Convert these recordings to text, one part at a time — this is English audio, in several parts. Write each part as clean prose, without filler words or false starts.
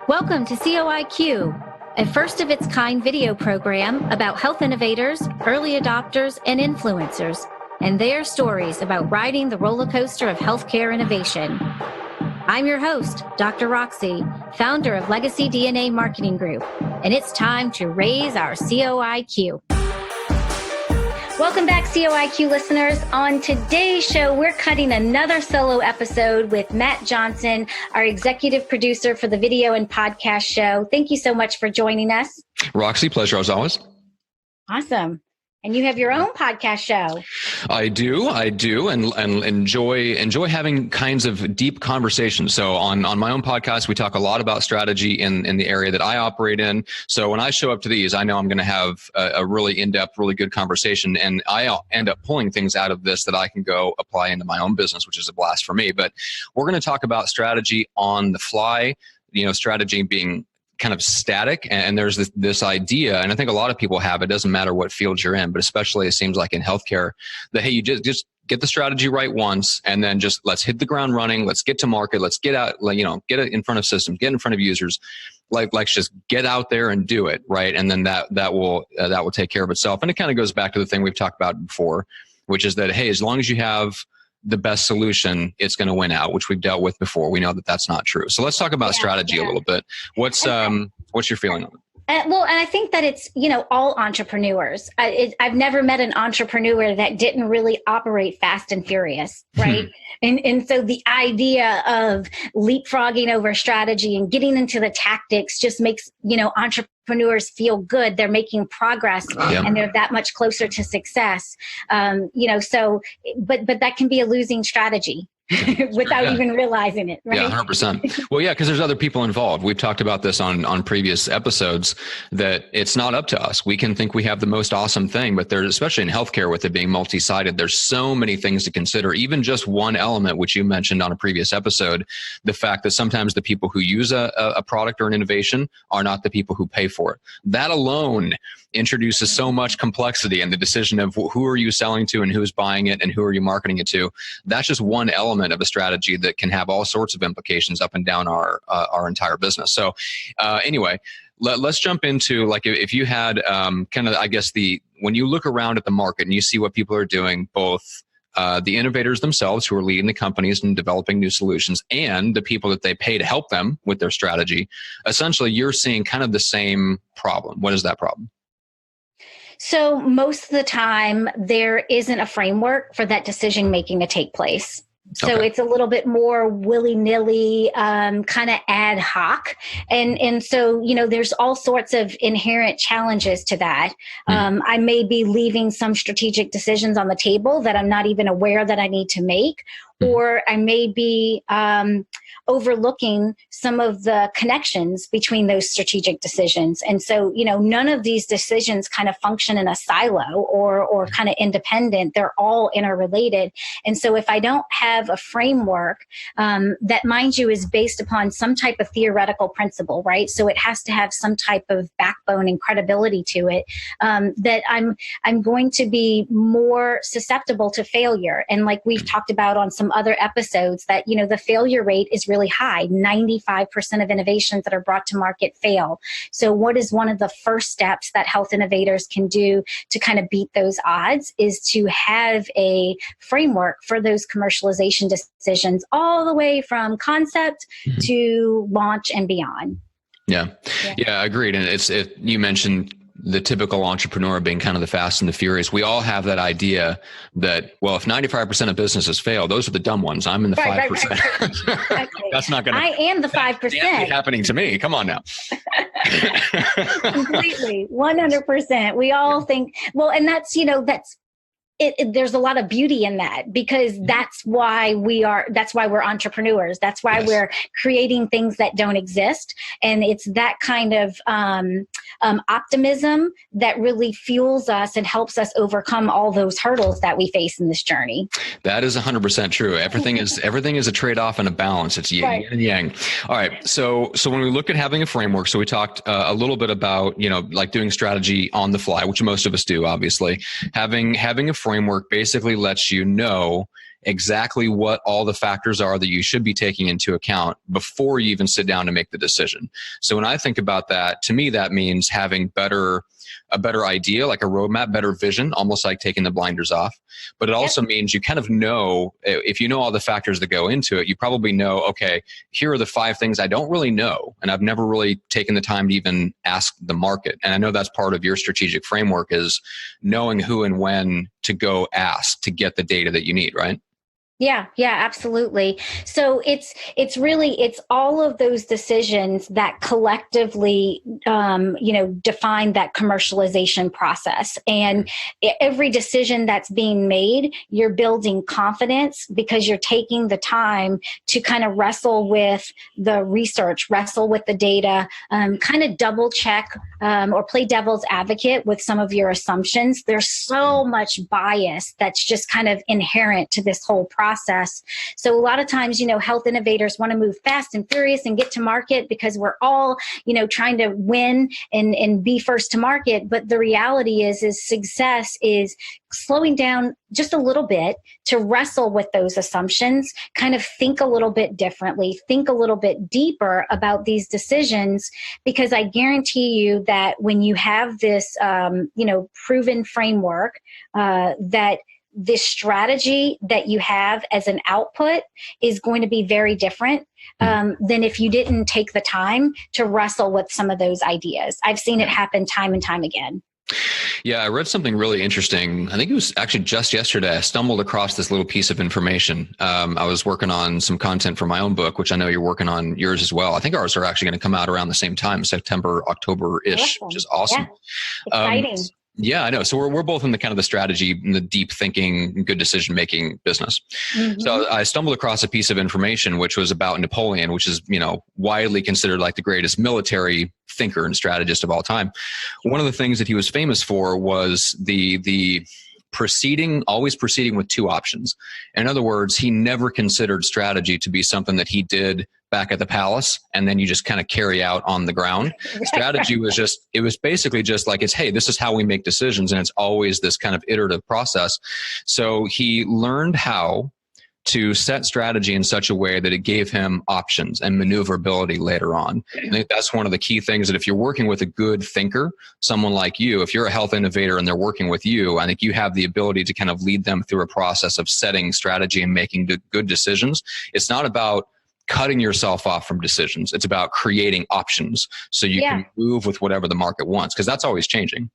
Welcome to COIQ, a first-of-its-kind video program about health innovators, early adopters, and influencers, and their stories about riding the roller coaster of healthcare innovation. I'm your host, Dr. Roxie, founder of Legacy DNA Marketing Group, and it's time to raise our COIQ. Welcome back, COIQ listeners. On today's show, we're cutting another solo episode with Matt Johnson, our executive producer for the video and podcast show. Thank you so much for joining us. Roxie, pleasure as always. Awesome. And you have your own podcast show. I do, and enjoy having kinds of deep conversations. So on my own podcast, we talk a lot about strategy in the area that I operate in. So when I show up to these, I know I'm going to have a really in-depth, really good conversation, and I end up pulling things out of this that I can go apply into my own business, which is a blast for me. But we're going to talk about strategy on the fly, strategy being kind of static, and there's this idea, and I think a lot of people have, it doesn't matter what field you're in, but especially it seems like in healthcare, that hey, you just get the strategy right once, and then just let's hit the ground running, let's get to market, let's get out, get it in front of systems, get in front of users, let's just get out there and do it, right? And then that will take care of itself. And it kind of goes back to the thing we've talked about before, which is that hey, as long as you have the best solution, it's going to win out, which we've dealt with before. We know that that's not true. So let's talk about strategy a little bit. What's your feeling on it? And I think that it's, all entrepreneurs. I've never met an entrepreneur that didn't really operate fast and furious, right? And so the idea of leapfrogging over strategy and getting into the tactics just makes, entrepreneurs feel good. They're making progress and they're that much closer to success. But that can be a losing strategy. Without even realizing it, right? Yeah, 100%. Well, yeah, because there's other people involved. We've talked about this on previous episodes, that it's not up to us. We can think we have the most awesome thing, but there's, especially in healthcare with it being multi-sided, there's so many things to consider. Even just one element, which you mentioned on a previous episode, the fact that sometimes the people who use a product or an innovation are not the people who pay for it. That alone introduces so much complexity in the decision of who are you selling to and who's buying it and who are you marketing it to. That's just one element of a strategy that can have all sorts of implications up and down our entire business. So anyway, let's jump into, like, if you had kind of, I guess, when you look around at the market and you see what people are doing, both the innovators themselves who are leading the companies and developing new solutions, and the people that they pay to help them with their strategy, essentially you're seeing kind of the same problem. What is that problem? So most of the time, there isn't a framework for that decision making to take place. So It's a little bit more willy-nilly, kind of ad hoc. And so, there's all sorts of inherent challenges to that. I may be leaving some strategic decisions on the table that I'm not even aware that I need to make, or I may be overlooking some of the connections between those strategic decisions. And so, none of these decisions kind of function in a silo or kind of independent. They're all interrelated. And so if I don't have a framework that, mind you, is based upon some type of theoretical principle, right? So it has to have some type of backbone and credibility to it, that I'm going to be more susceptible to failure. And like we've talked about on some other episodes, that, the failure rate is really high. 95% of innovations that are brought to market fail. So what is one of the first steps that health innovators can do to kind of beat those odds is to have a framework for those commercialization decisions, all the way from concept to launch and beyond. Yeah, agreed. And you mentioned the typical entrepreneur being kind of the fast and the furious. We all have that idea that, well, if 95% of businesses fail, those are the dumb ones. I'm in the 5%. Right. That's not going to... I am the 5%. happening to me. Come on now. Completely. 100%. We all think, well, and that's there's a lot of beauty in that, because that's why we're entrepreneurs. That's why we're creating things that don't exist. And it's that kind of optimism that really fuels us and helps us overcome all those hurdles that we face in this journey. That is 100% true. Everything is a trade-off and a balance. It's yin and yang. All right. So when we look at having a framework, so we talked a little bit about, like doing strategy on the fly, which most of us do, obviously. Having a framework basically lets you know exactly what all the factors are that you should be taking into account before you even sit down to make the decision. So when I think about that, to me, that means having a better idea, like a roadmap, better vision, almost like taking the blinders off. But it also means you kind of know, if you know all the factors that go into it, you probably know, okay, here are the 5 things I don't really know. And I've never really taken the time to even ask the market. And I know that's part of your strategic framework, is knowing who and when to go ask to get the data that you need, right? Yeah, absolutely. So it's all of those decisions that collectively, define that commercialization process. And every decision that's being made, you're building confidence because you're taking the time to kind of wrestle with the research, wrestle with the data, kind of double check or play devil's advocate with some of your assumptions. There's so much bias that's just kind of inherent to this whole process. So a lot of times, health innovators want to move fast and furious and get to market because we're all, trying to win and be first to market. But the reality is success is slowing down just a little bit to wrestle with those assumptions, kind of think a little bit differently, think a little bit deeper about these decisions, because I guarantee you that when you have this, proven framework, that this strategy that you have as an output is going to be very different than if you didn't take the time to wrestle with some of those ideas. I've seen it happen time and time again. Yeah, I read something really interesting. I think it was actually just yesterday. I stumbled across this little piece of information. I was working on some content for my own book, which I know you're working on yours as well. I think ours are actually going to come out around the same time, September, October-ish, awesome. Which is awesome. Yeah. Exciting. Yeah, I know. So we're both in the kind of the strategy and the deep thinking, good decision making business. Mm-hmm. So I stumbled across a piece of information which was about Napoleon, which is, widely considered like the greatest military thinker and strategist of all time. One of the things that he was famous for was the always proceeding with 2 options. In other words, he never considered strategy to be something that he did back at the palace and then you just kind of carry out on the ground. Strategy was basically just like, hey, this is how we make decisions. And it's always this kind of iterative process. So he learned how to set strategy in such a way that it gave him options and maneuverability later on. I think that's one of the key things, that if you're working with a good thinker, someone like you, if you're a health innovator and they're working with you, I think you have the ability to kind of lead them through a process of setting strategy and making good decisions. It's not about cutting yourself off from decisions. It's about creating options so you can move with whatever the market wants, because that's always changing.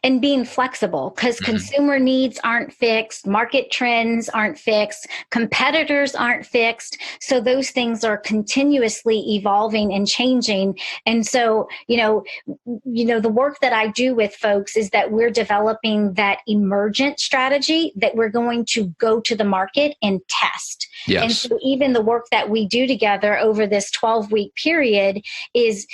And being flexible, because consumer needs aren't fixed, market trends aren't fixed, competitors aren't fixed. So those things are continuously evolving and changing. And so, the work that I do with folks is that we're developing that emergent strategy that we're going to go to the market and test. Yes. And so even the work that we do together over this 12-week period is,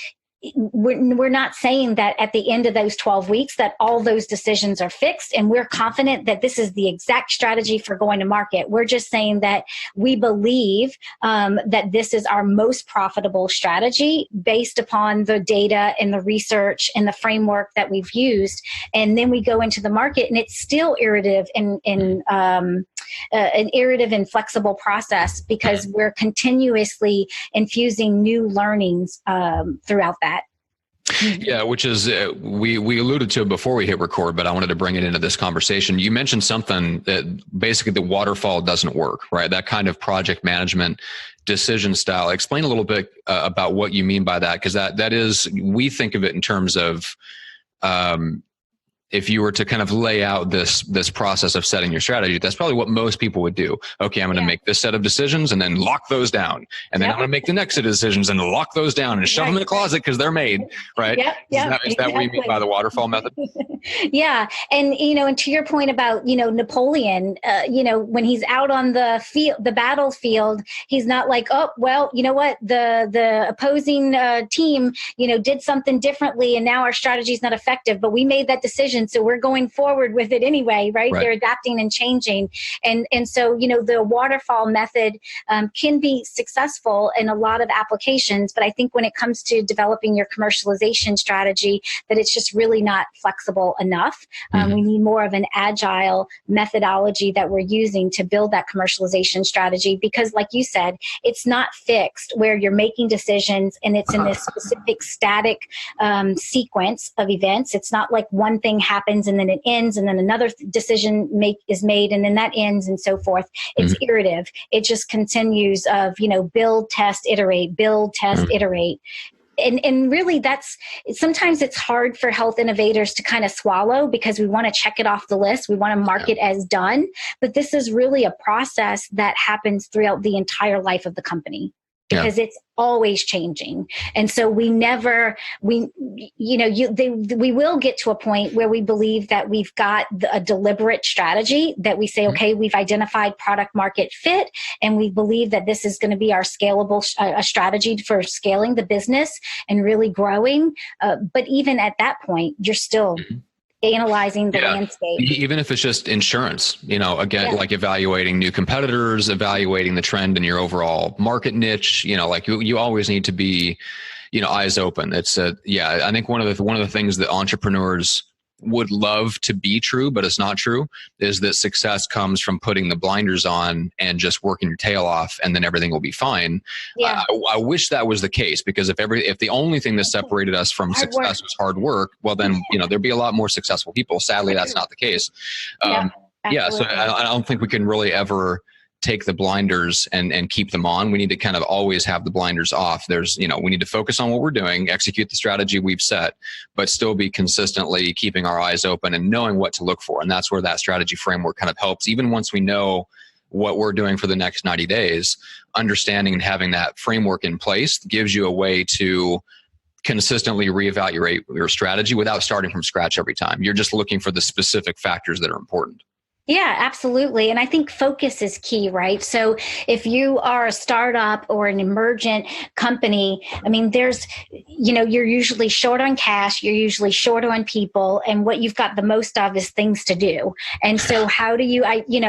we're not saying that at the end of those 12 weeks that all those decisions are fixed and we're confident that this is the exact strategy for going to market. We're just saying that we believe that this is our most profitable strategy based upon the data and the research and the framework that we've used. And then we go into the market and it's still iterative and an iterative and flexible process, because we're continuously infusing new learnings throughout that. Yeah, which is, we alluded to it before we hit record, but I wanted to bring it into this conversation. You mentioned something that basically the waterfall doesn't work, right? That kind of project management decision style. Explain a little bit about what you mean by that, because that is, we think of it in terms of, if you were to kind of lay out this process of setting your strategy, that's probably what most people would do. Okay, I'm going to make this set of decisions and then lock those down. And then I'm going to make the next set of decisions and lock those down and shove them in the closet because they're made, right? Is that what you mean by the waterfall method? Yeah. And, and to your point about, Napoleon, when he's out on the field, the battlefield, he's not like, oh, well, you know what? The opposing team, did something differently and now our strategy is not effective, but we made that decision And so we're going forward with it anyway, right? Right. They're adapting and changing. And so, the waterfall method can be successful in a lot of applications. But I think when it comes to developing your commercialization strategy, that it's just really not flexible enough. We need more of an agile methodology that we're using to build that commercialization strategy, because like you said, it's not fixed where you're making decisions and it's in this specific static sequence of events. It's not like one thing happens and then it ends and then another decision is made and then that ends and so forth. It's iterative. It just continues of, build, test, iterate, build, test, iterate. And really sometimes it's hard for health innovators to kind of swallow, because we want to check it off the list. We want to mark it as done. But this is really a process that happens throughout the entire life of the company, because it's always changing. And so we will get to a point where we believe that we've got a deliberate strategy that we say, okay, we've identified product market fit, and we believe that this is going to be our scalable strategy for scaling the business and really growing. But even at that point, you're still analyzing the landscape. Even if it's just insurance, like evaluating new competitors, evaluating the trend in your overall market niche, you always need to be, eyes open. It's I think one of the things that entrepreneurs would love to be true, but it's not true, is that success comes from putting the blinders on and just working your tail off, and then everything will be fine. I wish that was the case, because if the only thing that separated us from success was hard work, well then, there'd be a lot more successful people. Sadly, that's not the case. So I don't think we can really ever take the blinders and keep them on. We need to kind of always have the blinders off. We need to focus on what we're doing, execute the strategy we've set, but still be consistently keeping our eyes open and knowing what to look for. And that's where that strategy framework kind of helps. Even once we know what we're doing for the next 90 days, understanding and having that framework in place gives you a way to consistently reevaluate your strategy without starting from scratch every time. You're just looking for the specific factors that are important. Yeah, absolutely. And I think focus is key, right? So if you are a startup or an emergent company, you're usually short on cash, you're usually short on people, and what you've got the most of is things to do. And so how do you,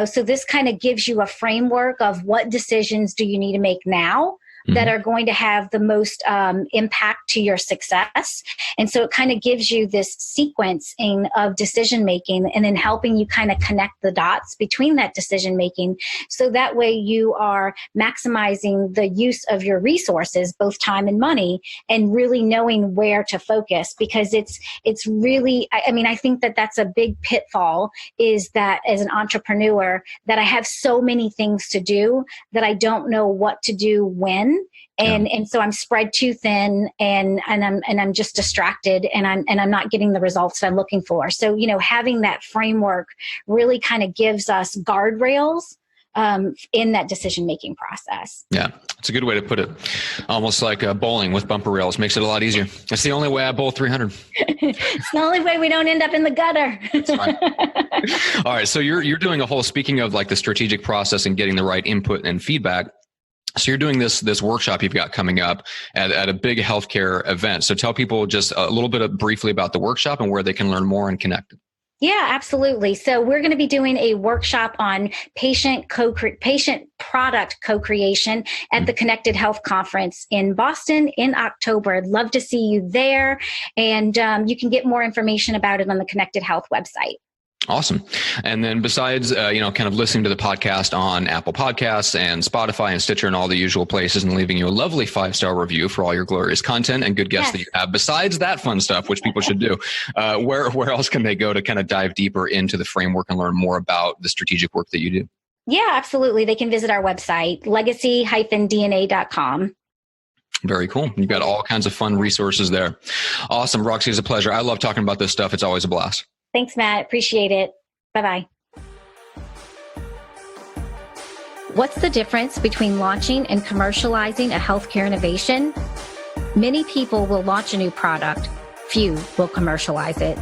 so this kind of gives you a framework of what decisions do you need to make now that are going to have the most impact to your success. And so it kind of gives you this sequencing of decision making, and then helping you kind of connect the dots between that decision making. So that way you are maximizing the use of your resources, both time and money, and really knowing where to focus. Because it's really, I think that's a big pitfall, is that as an entrepreneur, that I have so many things to do that I don't know what to do when. And so I'm spread too thin, and I'm just distracted, and I'm not getting the results that I'm looking for. So, having that framework really kind of gives us guardrails in that decision-making process. Yeah, it's a good way to put it. Almost like bowling with bumper rails, makes it a lot easier. That's the only way I bowl 300. It's the only way we don't end up in the gutter. That's right. All right, so you're doing a whole, speaking of like the strategic process and getting the right input and feedback, so you're doing this workshop you've got coming up at a big healthcare event. So tell people just a little bit briefly about the workshop and where they can learn more and connect. Yeah, absolutely. So we're going to be doing a workshop on patient product co-creation at the Connected Health Conference in Boston in October. I'd love to see you there. And you can get more information about it on the Connected Health website. Awesome. And then besides, kind of listening to the podcast on Apple Podcasts and Spotify and Stitcher and all the usual places, and leaving you a lovely 5-star review for all your glorious content and good guests that you have. Besides that fun stuff, which people should do, where else can they go to kind of dive deeper into the framework and learn more about the strategic work that you do? Yeah, absolutely. They can visit our website, legacy-dna.com. Very cool. You've got all kinds of fun resources there. Awesome. Roxie, it's a pleasure. I love talking about this stuff. It's always a blast. Thanks, Matt. Appreciate it. Bye-bye. What's the difference between launching and commercializing a healthcare innovation? Many people will launch a new product. Few will commercialize it.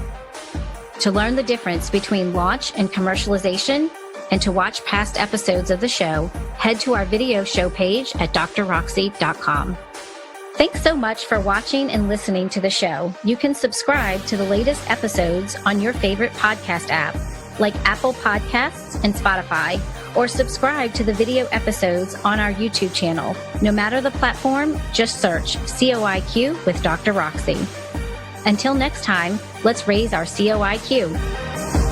To learn the difference between launch and commercialization, and to watch past episodes of the show, head to our video show page at drroxie.com. Thanks so much for watching and listening to the show. You can subscribe to the latest episodes on your favorite podcast app, like Apple Podcasts and Spotify, or subscribe to the video episodes on our YouTube channel. No matter the platform, just search COIQ with Dr. Roxie. Until next time, let's raise our COIQ.